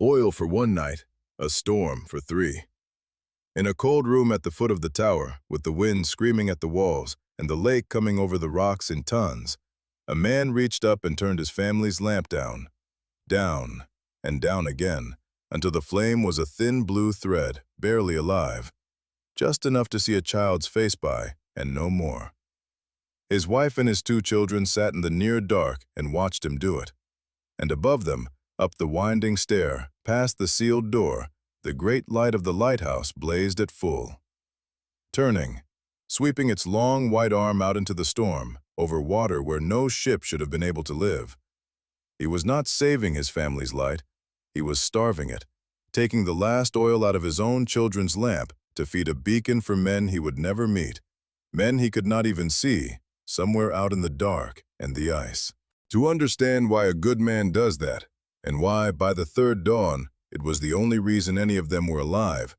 Oil for one night, a storm for three. In a cold room at the foot of the tower, with the wind screaming at the walls and the lake coming over the rocks in tons, a man reached up and turned his family's lamp down, down, and down again, until the flame was a thin blue thread, barely alive, just enough to see a child's face by, and no more. His wife and his two children sat in the near dark and watched him do it. And above them, up the winding stair, past the sealed door, the great light of the lighthouse blazed at full. Turning, sweeping its long white arm out into the storm, over water where no ship should have been able to live. He was not saving his family's light, he was starving it, taking the last oil out of his own children's lamp to feed a beacon for men he would never meet, men he could not even see, somewhere out in the dark and the ice. To understand why a good man does that, and why, by the third dawn, it was the only reason any of them were alive,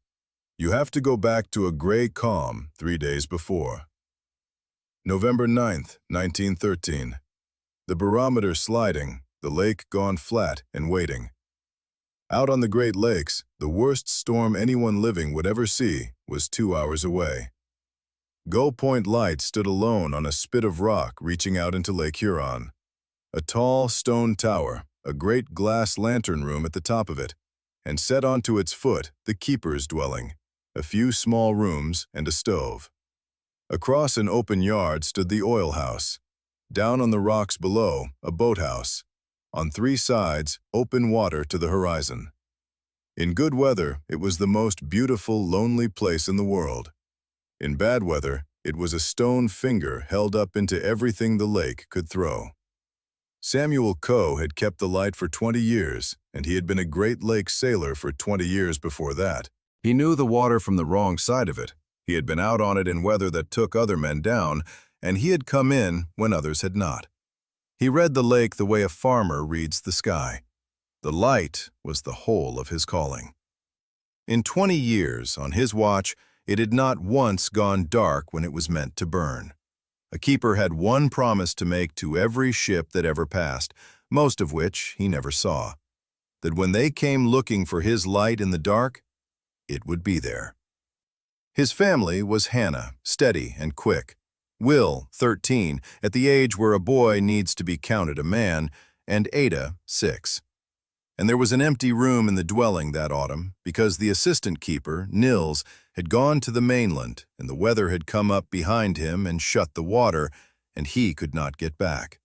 you have to go back to a gray calm 3 days before. November 9th, 1913. The barometer sliding, the lake gone flat and waiting. Out on the Great Lakes, the worst storm anyone living would ever see was 2 hours away. Gull Point Light stood alone on a spit of rock reaching out into Lake Huron. A tall stone tower, a great glass lantern room at the top of it, and set onto its foot the keeper's dwelling, a few small rooms and a stove. Across an open yard stood the oil house. Down on the rocks below, a boathouse. On 3 sides, open water to the horizon. In good weather, it was the most beautiful, lonely place in the world. In bad weather, it was a stone finger held up into everything the lake could throw. Samuel Coe had kept the light for 20 years, and he had been a Great Lakes sailor for 20 years before that. He knew the water from the wrong side of it. He had been out on it in weather that took other men down, and he had come in when others had not. He read the lake the way a farmer reads the sky. The light was the whole of his calling. In 20 years, on his watch, it had not once gone dark when it was meant to burn. A keeper had one promise to make to every ship that ever passed, most of which he never saw, that when they came looking for his light in the dark, it would be there. His family was Hannah, steady and quick, Will, 13, at the age where a boy needs to be counted a man, and Ada, 6. And there was an empty room in the dwelling that autumn because the assistant keeper, Nils, had gone to the mainland and the weather had come up behind him and shut the water, and he could not get back.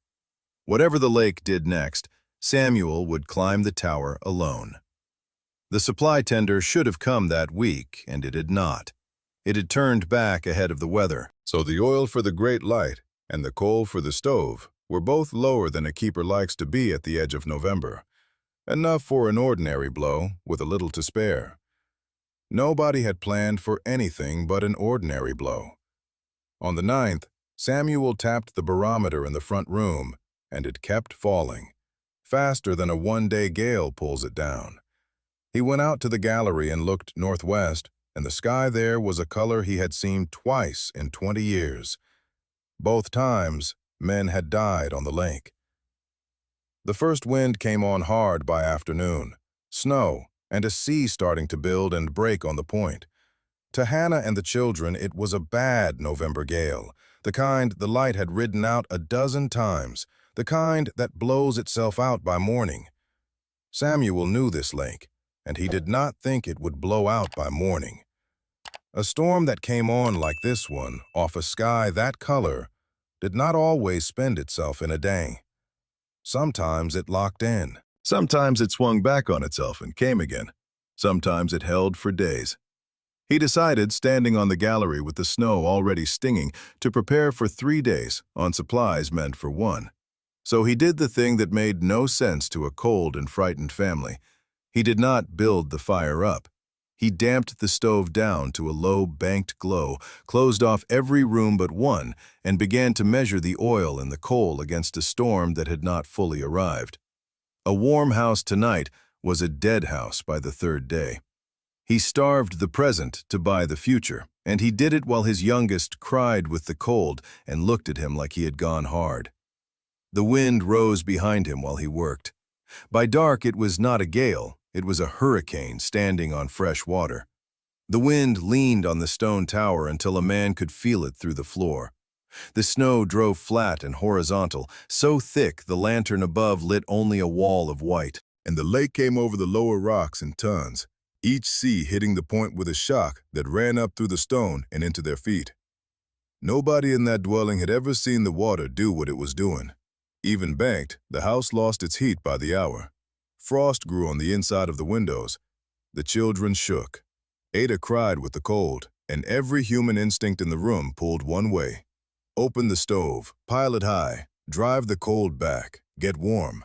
Whatever the lake did next, Samuel would climb the tower alone. The supply tender should have come that week, and it had not. It had turned back ahead of the weather. So the oil for the great light and the coal for the stove were both lower than a keeper likes to be at the edge of November. Enough for an ordinary blow, with a little to spare. Nobody had planned for anything but an ordinary blow. On the 9th, Samuel tapped the barometer in the front room, and it kept falling, faster than a one-day gale pulls it down. He went out to the gallery and looked northwest, and the sky there was a color he had seen twice in 20 years. Both times, men had died on the lake. The first wind came on hard by afternoon, snow, and a sea starting to build and break on the point. To Hannah and the children, it was a bad November gale, the kind the light had ridden out a dozen times, the kind that blows itself out by morning. Samuel knew this lake, and he did not think it would blow out by morning. A storm that came on like this one, off a sky that color, did not always spend itself in a day. Sometimes it locked in. Sometimes it swung back on itself and came again. Sometimes it held for days. He decided, standing on the gallery with the snow already stinging, to prepare for 3 days on supplies meant for 1. So he did the thing that made no sense to a cold and frightened family. He did not build the fire up. He damped the stove down to a low banked glow, closed off every room but one, and began to measure the oil and the coal against a storm that had not fully arrived. A warm house tonight was a dead house by the 3rd day. He starved the present to buy the future, and he did it while his youngest cried with the cold and looked at him like he had gone hard. The wind rose behind him while he worked. By dark it was not a gale, It was a hurricane standing on fresh water. The wind leaned on the stone tower until a man could feel it through the floor. The snow drove flat and horizontal, so thick the lantern above lit only a wall of white. And the lake came over the lower rocks in tons, each sea hitting the point with a shock that ran up through the stone and into their feet. Nobody in that dwelling had ever seen the water do what it was doing. Even banked, the house lost its heat by the hour. Frost grew on the inside of the windows. The children shook. Ada cried with the cold, and every human instinct in the room pulled one way. Open the stove, pile it high, drive the cold back, get warm.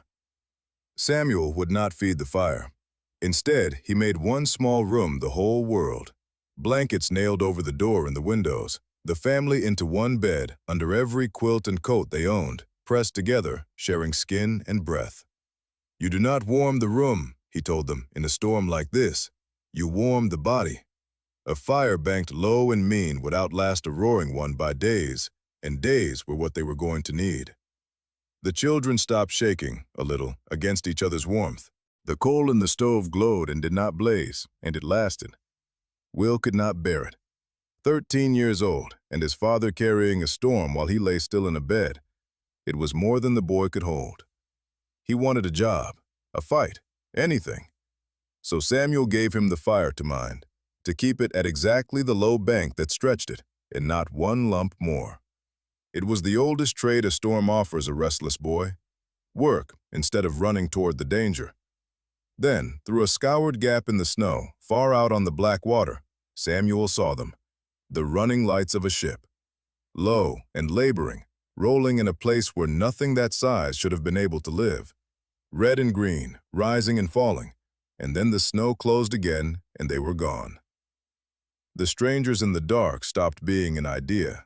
Samuel would not feed the fire. Instead, he made one small room the whole world. Blankets nailed over the door and the windows, the family into one bed under every quilt and coat they owned, pressed together, sharing skin and breath. "You do not warm the room," he told them, "in a storm like this. You warm the body." A fire banked low and mean would outlast a roaring one by days, and days were what they were going to need. The children stopped shaking, a little, against each other's warmth. The coal in the stove glowed and did not blaze, and it lasted. Will could not bear it. 13 years old, and his father carrying a storm while he lay still in a bed. It was more than the boy could hold. He wanted a job, a fight, anything. So Samuel gave him the fire to mind, to keep it at exactly the low bank that stretched it, and not one lump more. It was the oldest trade a storm offers a restless boy. Work instead of running toward the danger. Then, through a scoured gap in the snow, far out on the black water, Samuel saw them, the running lights of a ship. Low and laboring, rolling in a place where nothing that size should have been able to live. Red and green, rising and falling, and then the snow closed again and they were gone. The strangers in the dark stopped being an idea.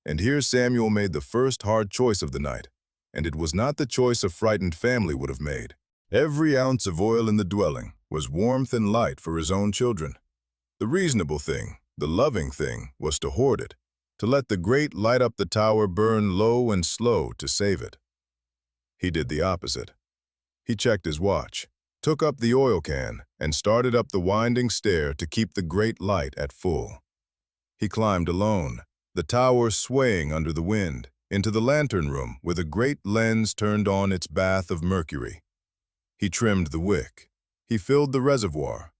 And here Samuel made the first hard choice of the night, and it was not the choice a frightened family would have made. Every ounce of oil in the dwelling was warmth and light for his own children. The reasonable thing, the loving thing, was to hoard it, to let the great light up the tower burn low and slow to save it. He did the opposite. He checked his watch, took up the oil can, and started up the winding stair to keep the great light at full. He climbed alone, the tower swaying under the wind, into the lantern room where the great lens turned on its bath of mercury. He trimmed the wick. He filled the reservoir.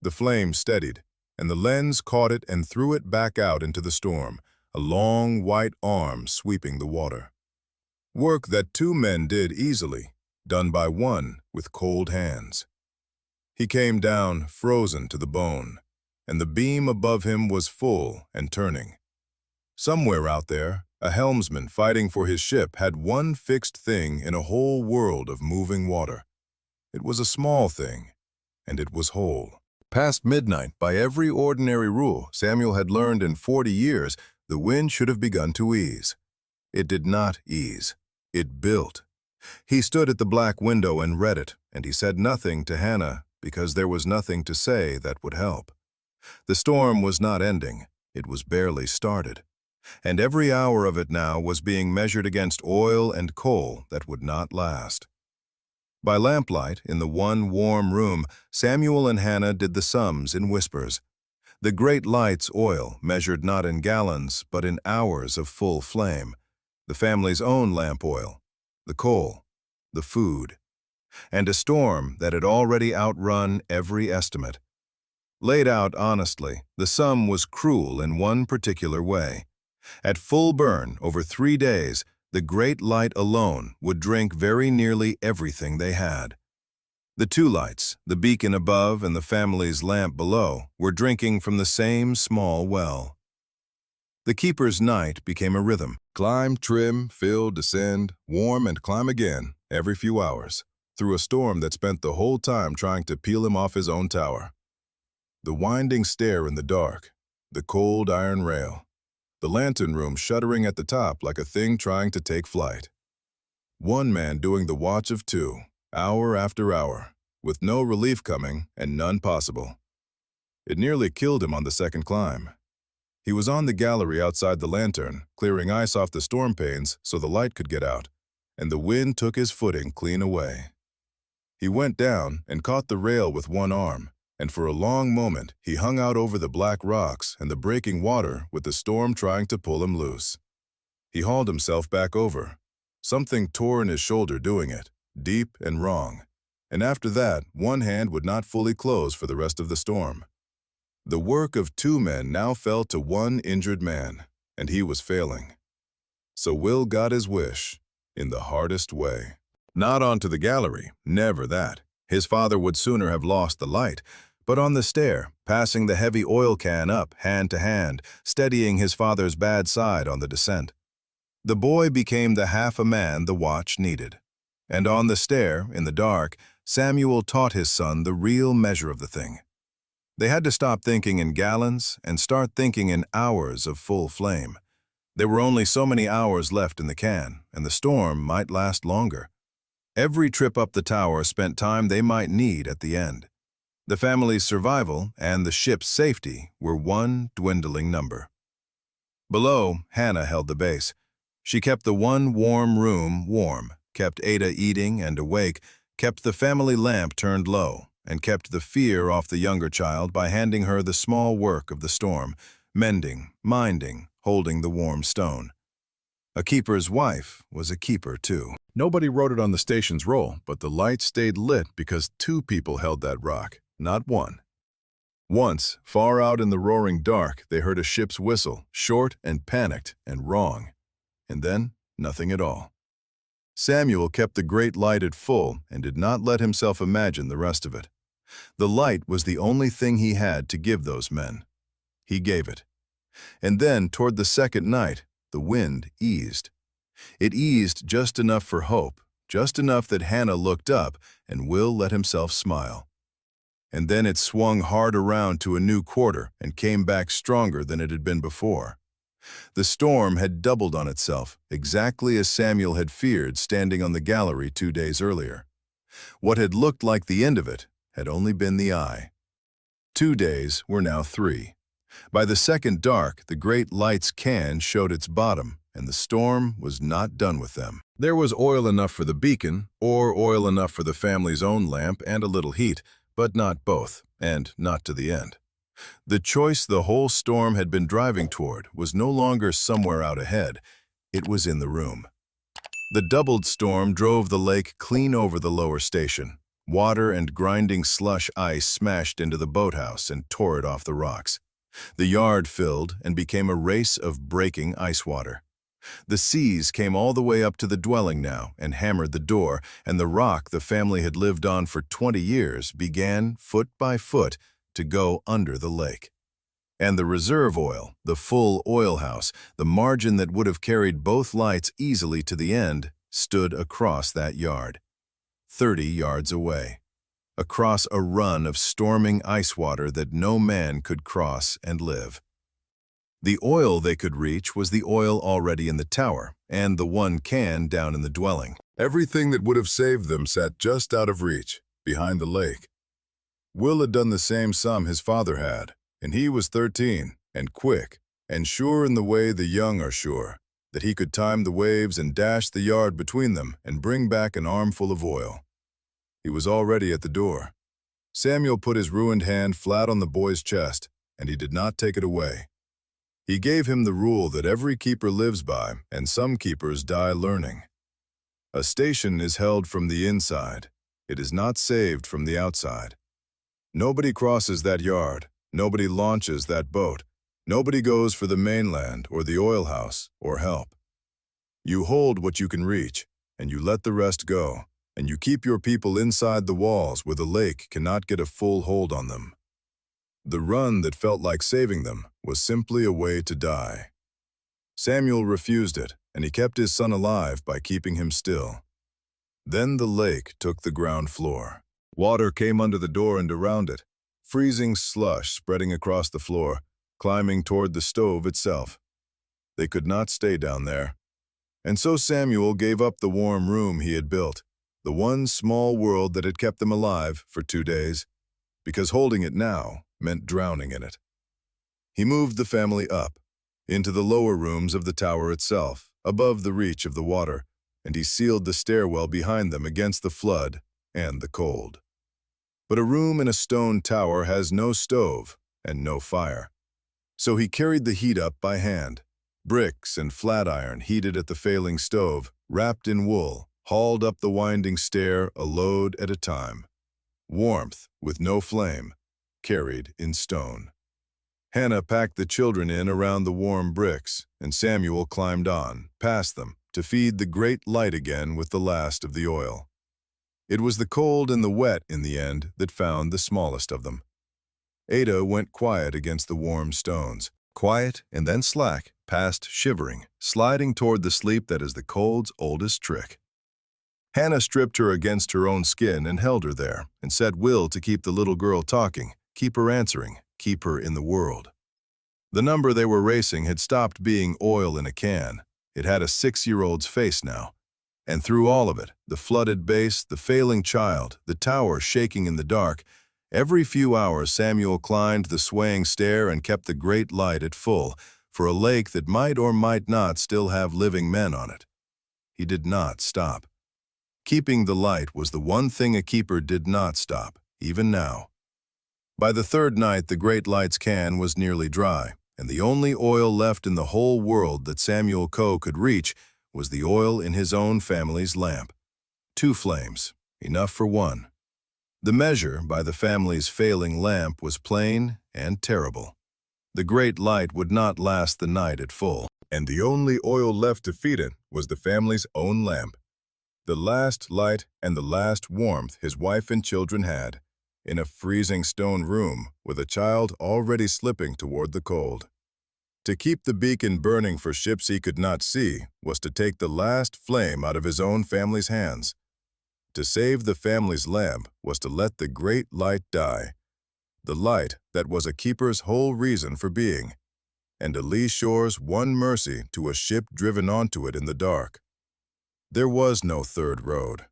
The flame steadied, and the lens caught it and threw it back out into the storm, a long white arm sweeping the water. Work that two men did easily, done by one with cold hands. He came down, frozen to the bone, and the beam above him was full and turning. Somewhere out there, a helmsman fighting for his ship had one fixed thing in a whole world of moving water. It was a small thing, and it was whole. Past midnight, by every ordinary rule Samuel had learned in 40 years, the wind should have begun to ease. It did not ease. It built. He stood at the black window and read it, and he said nothing to Hannah because there was nothing to say that would help. The storm was not ending. It was barely started. And every hour of it now was being measured against oil and coal that would not last. By lamplight, in the one warm room, Samuel and Hannah did the sums in whispers. The great light's oil measured not in gallons, but in hours of full flame. The family's own lamp oil, the coal, the food, and a storm that had already outrun every estimate. Laid out honestly, the sum was cruel in one particular way. At full burn, over 3 days, the great light alone would drink very nearly everything they had. The two lights, the beacon above and the family's lamp below, were drinking from the same small well. The keeper's night became a rhythm. Climb, trim, fill, descend, warm, and climb again, every few hours, through a storm that spent the whole time trying to peel him off his own tower. The winding stair in the dark, the cold iron rail, the lantern room shuddering at the top like a thing trying to take flight. One man doing the watch of two, hour after hour, with no relief coming and none possible. It nearly killed him on the second climb. He was on the gallery outside the lantern, clearing ice off the storm panes so the light could get out, and the wind took his footing clean away. He went down and caught the rail with one arm, and for a long moment he hung out over the black rocks and the breaking water with the storm trying to pull him loose. He hauled himself back over. Something tore in his shoulder doing it, deep and wrong, and after that one hand would not fully close for the rest of the storm. The work of two men now fell to one injured man, and he was failing. So Will got his wish, in the hardest way. Not onto the gallery, never that. His father would sooner have lost the light, but on the stair, passing the heavy oil can up, hand to hand, steadying his father's bad side on the descent. The boy became the half a man the watch needed. And on the stair, in the dark, Samuel taught his son the real measure of the thing. They had to stop thinking in gallons and start thinking in hours of full flame. There were only so many hours left in the can, and the storm might last longer. Every trip up the tower spent time they might need at the end. The family's survival and the ship's safety were one dwindling number. Below, Hannah held the base. She kept the one warm room warm, kept Ada eating and awake, kept the family lamp turned low, and kept the fear off the younger child by handing her the small work of the storm, mending, minding, holding the warm stone. A keeper's wife was a keeper, too. Nobody wrote it on the station's roll, but the light stayed lit because two people held that rock, not one. Once, far out in the roaring dark, they heard a ship's whistle, short and panicked and wrong. And then, nothing at all. Samuel kept the great light at full and did not let himself imagine the rest of it. The light was the only thing he had to give those men. He gave it. And then, toward the second night, the wind eased. It eased just enough for hope, just enough that Hannah looked up and Will let himself smile. And then it swung hard around to a new quarter and came back stronger than it had been before. The storm had doubled on itself, exactly as Samuel had feared standing on the gallery 2 days earlier. What had looked like the end of it had only been the eye. 2 days were now 3. By the second dark, the great light's can showed its bottom, and the storm was not done with them. There was oil enough for the beacon, or oil enough for the family's own lamp and a little heat, but not both, and not to the end. The choice the whole storm had been driving toward was no longer somewhere out ahead. It was in the room. The doubled storm drove the lake clean over the lower station. Water and grinding slush ice smashed into the boathouse and tore it off the rocks. The yard filled and became a race of breaking ice water. The seas came all the way up to the dwelling now and hammered the door, and the rock the family had lived on for 20 years began, foot by foot, to go under the lake. And the reserve oil, the full oil house, the margin that would have carried both lights easily to the end, stood across that yard, 30 yards away, across a run of storming ice water that no man could cross and live. The oil they could reach was the oil already in the tower, and the one can down in the dwelling. Everything that would have saved them sat just out of reach, behind the lake. Will had done the same sum his father had, and he was 13, and quick, and sure in the way the young are sure, that he could time the waves and dash the yard between them and bring back an armful of oil. He was already at the door. Samuel put his ruined hand flat on the boy's chest, and he did not take it away. He gave him the rule that every keeper lives by, and some keepers die learning. A station is held from the inside. It is not saved from the outside. Nobody crosses that yard. Nobody launches that boat. Nobody goes for the mainland or the oil house or help. You hold what you can reach, and you let the rest go, and you keep your people inside the walls where the lake cannot get a full hold on them. The run that felt like saving them was simply a way to die. Samuel refused it, and he kept his son alive by keeping him still. Then the lake took the ground floor. Water came under the door and around it, freezing slush spreading across the floor, climbing toward the stove itself. They could not stay down there. And so Samuel gave up the warm room he had built, the one small world that had kept them alive for 2 days, because holding it now meant drowning in it. He moved the family up, into the lower rooms of the tower itself, above the reach of the water, and he sealed the stairwell behind them against the flood and the cold. But a room in a stone tower has no stove and no fire. So he carried the heat up by hand. Bricks and flat iron heated at the failing stove, wrapped in wool, hauled up the winding stair a load at a time. Warmth, with no flame, carried in stone. Hannah packed the children in around the warm bricks, and Samuel climbed on, past them, to feed the great light again with the last of the oil. It was the cold and the wet, in the end, that found the smallest of them. Ada went quiet against the warm stones, quiet and then slack, past shivering, sliding toward the sleep that is the cold's oldest trick. Hannah stripped her against her own skin and held her there, and set will to keep the little girl talking, keep her answering, keep her in the world. The number they were racing had stopped being oil in a can. It had a 6-year-old's face now. And through all of it, the flooded base, the failing child, the tower shaking in the dark, every few hours Samuel climbed the swaying stair and kept the great light at full, for a lake that might or might not still have living men on it. He did not stop. Keeping the light was the one thing a keeper did not stop, even now. By the third night, the great light's can was nearly dry, and the only oil left in the whole world that Samuel Coe could reach was the oil in his own family's lamp. 2 flames, enough for one. The measure by the family's failing lamp was plain and terrible. The great light would not last the night at full, and the only oil left to feed it was the family's own lamp. The last light and the last warmth his wife and children had, in a freezing stone room with a child already slipping toward the cold. To keep the beacon burning for ships he could not see was to take the last flame out of his own family's hands. To save the family's lamp was to let the great light die, the light that was a keeper's whole reason for being, and a lee shore's one mercy to a ship driven onto it in the dark. There was no third road.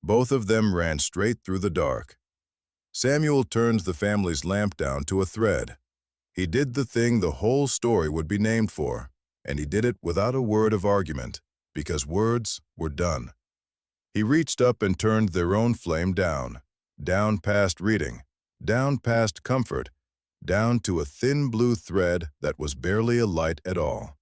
Both of them ran straight through the dark. Samuel turned the family's lamp down to a thread. He did the thing the whole story would be named for, and he did it without a word of argument, because words were done. He reached up and turned their own flame down, down past reading, down past comfort, down to a thin blue thread that was barely a light at all.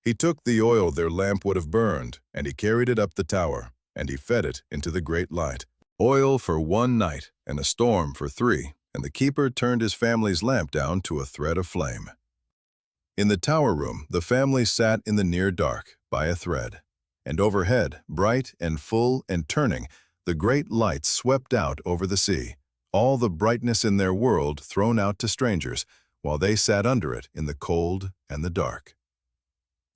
He took the oil their lamp would have burned, and he carried it up the tower, and he fed it into the great light. Oil for 1 night and a storm for 3, and the keeper turned his family's lamp down to a thread of flame. In the tower room, the family sat in the near dark, by a thread, and overhead, bright and full and turning, the great light swept out over the sea, all the brightness in their world thrown out to strangers, while they sat under it in the cold and the dark.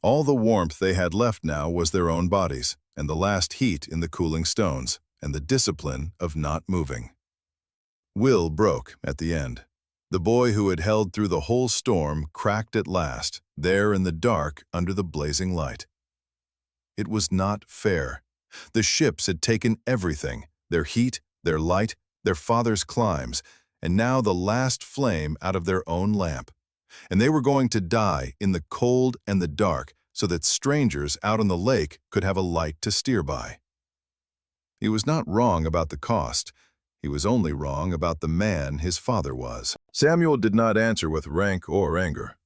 All the warmth they had left now was their own bodies, and the last heat in the cooling stones, and the discipline of not moving. Will broke at the end. The boy who had held through the whole storm cracked at last, there in the dark under the blazing light. It was not fair. The ships had taken everything, their heat, their light, their father's climbs, and now the last flame out of their own lamp. And they were going to die in the cold and the dark so that strangers out on the lake could have a light to steer by. He was not wrong about the cost. He was only wrong about the man his father was. Samuel did not answer with rank or anger.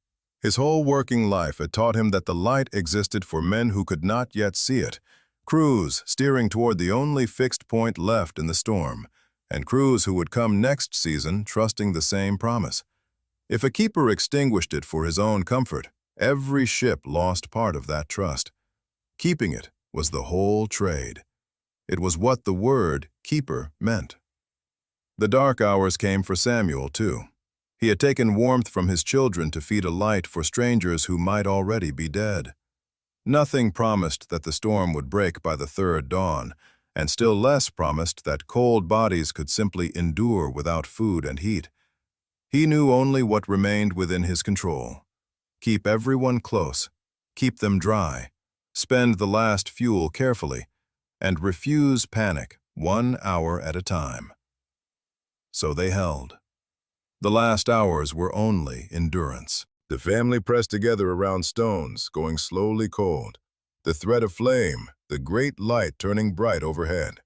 His whole working life had taught him that the light existed for men who could not yet see it, crews steering toward the only fixed point left in the storm, and crews who would come next season trusting the same promise. If a keeper extinguished it for his own comfort, every ship lost part of that trust. Keeping it was the whole trade. It was what the word keeper meant. The dark hours came for Samuel, too. He had taken warmth from his children to feed a light for strangers who might already be dead. Nothing promised that the storm would break by the third dawn, and still less promised that cold bodies could simply endure without food and heat. He knew only what remained within his control. Keep everyone close, keep them dry, spend the last fuel carefully, and refuse panic 1 hour at a time. So they held. The last hours were only endurance. The family pressed together around stones, going slowly cold, the thread of flame, the great light turning bright overhead.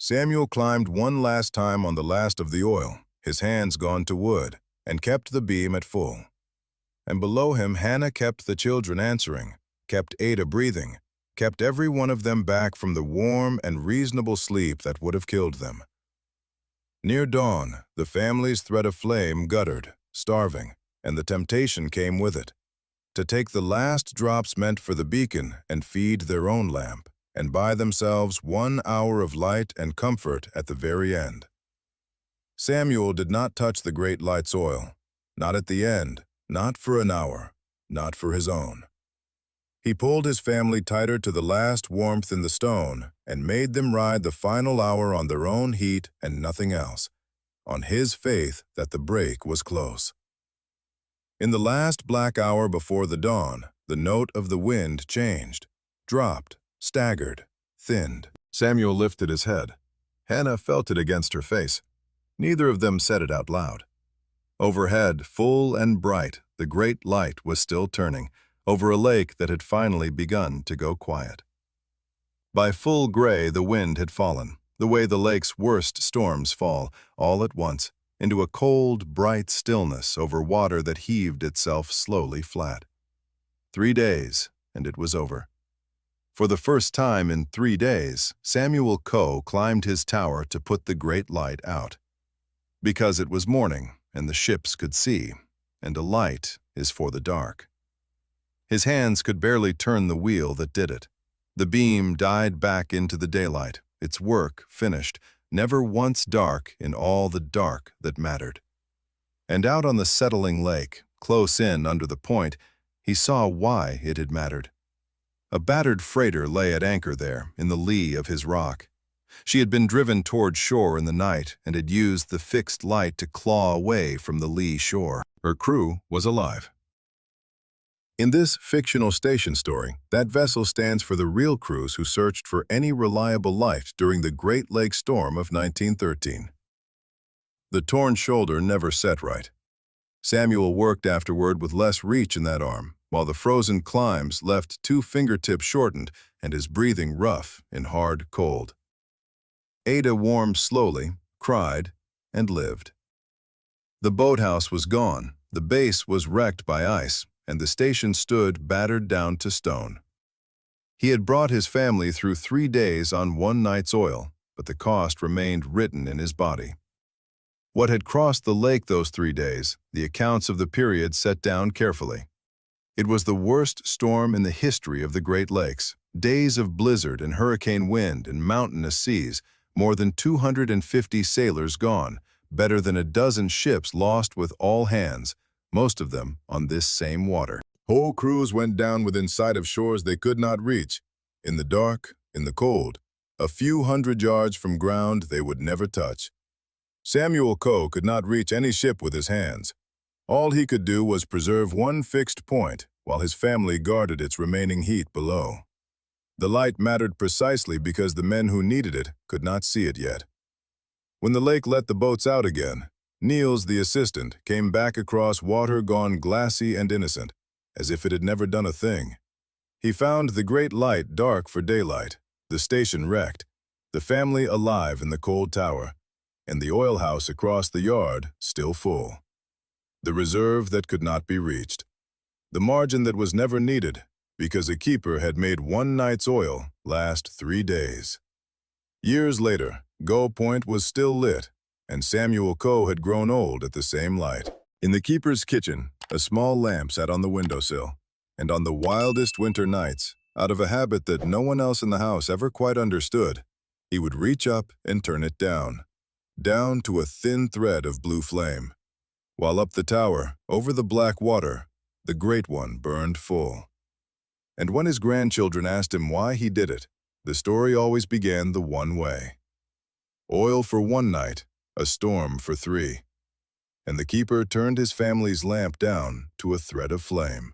Samuel climbed one last time on the last of the oil, his hands gone to wood, and kept the beam at full. And below him Hannah kept the children answering, kept Ada breathing, kept every one of them back from the warm and reasonable sleep that would have killed them. Near dawn, the family's thread of flame guttered, starving, and the temptation came with it, to take the last drops meant for the beacon and feed their own lamp, and buy themselves 1 hour of light and comfort at the very end. Samuel did not touch the great light's oil, not at the end, not for an hour, not for his own. He pulled his family tighter to the last warmth in the stone and made them ride the final hour on their own heat and nothing else, on his faith that the break was close. In the last black hour before the dawn, the note of the wind changed, dropped, staggered, thinned. Samuel lifted his head. Hannah felt it against her face. Neither of them said it out loud. Overhead, full and bright, the great light was still turning, over a lake that had finally begun to go quiet. By full gray the wind had fallen, the way the lake's worst storms fall, all at once, into a cold, bright stillness over water that heaved itself slowly flat. 3 days, and it was over. For the first time in 3 days, Samuel Coe climbed his tower to put the great light out. Because it was morning, and the ships could see, and a light is for the dark. His hands could barely turn the wheel that did it. The beam died back into the daylight, its work finished, never once dark in all the dark that mattered. And out on the settling lake, close in under the point, he saw why it had mattered. A battered freighter lay at anchor there, in the lee of his rock. She had been driven toward shore in the night and had used the fixed light to claw away from the lee shore. Her crew was alive. In this fictional station story, that vessel stands for the real crews who searched for any reliable light during the Great Lakes storm of 1913. The torn shoulder never set right. Samuel worked afterward with less reach in that arm, while the frozen climbs left 2 fingertips shortened and his breathing rough in hard cold. Ada warmed slowly, cried, and lived. The boathouse was gone, the base was wrecked by ice, and the station stood battered down to stone. He had brought his family through 3 days on 1 night's oil, but the cost remained written in his body. What had crossed the lake those 3 days, the accounts of the period set down carefully. It was the worst storm in the history of the Great Lakes. Days of blizzard and hurricane wind and mountainous seas, more than 250 sailors gone, better than a dozen ships lost with all hands, most of them on this same water. Whole crews went down within sight of shores they could not reach, in the dark, in the cold, a few hundred yards from ground they would never touch. Samuel Coe could not reach any ship with his hands. All he could do was preserve 1 fixed point, while his family guarded its remaining heat below. The light mattered precisely because the men who needed it could not see it yet. When the lake let the boats out again, Niels, the assistant, came back across water gone glassy and innocent, as if it had never done a thing. He found the great light dark for daylight, the station wrecked, the family alive in the cold tower, and the oil house across the yard still full. The reserve that could not be reached. The margin that was never needed, because a keeper had made 1 night's oil last 3 days. Years later, Gull Point was still lit, and Samuel Coe had grown old at the same light. In the keeper's kitchen, a small lamp sat on the windowsill, and on the wildest winter nights, out of a habit that no one else in the house ever quite understood, he would reach up and turn it down to a thin thread of blue flame, while up the tower, over the black water, the Great One burned full. And when his grandchildren asked him why he did it, the story always began the one way. Oil for 1 night, a storm for 3. And the keeper turned his family's lamp down to a thread of flame.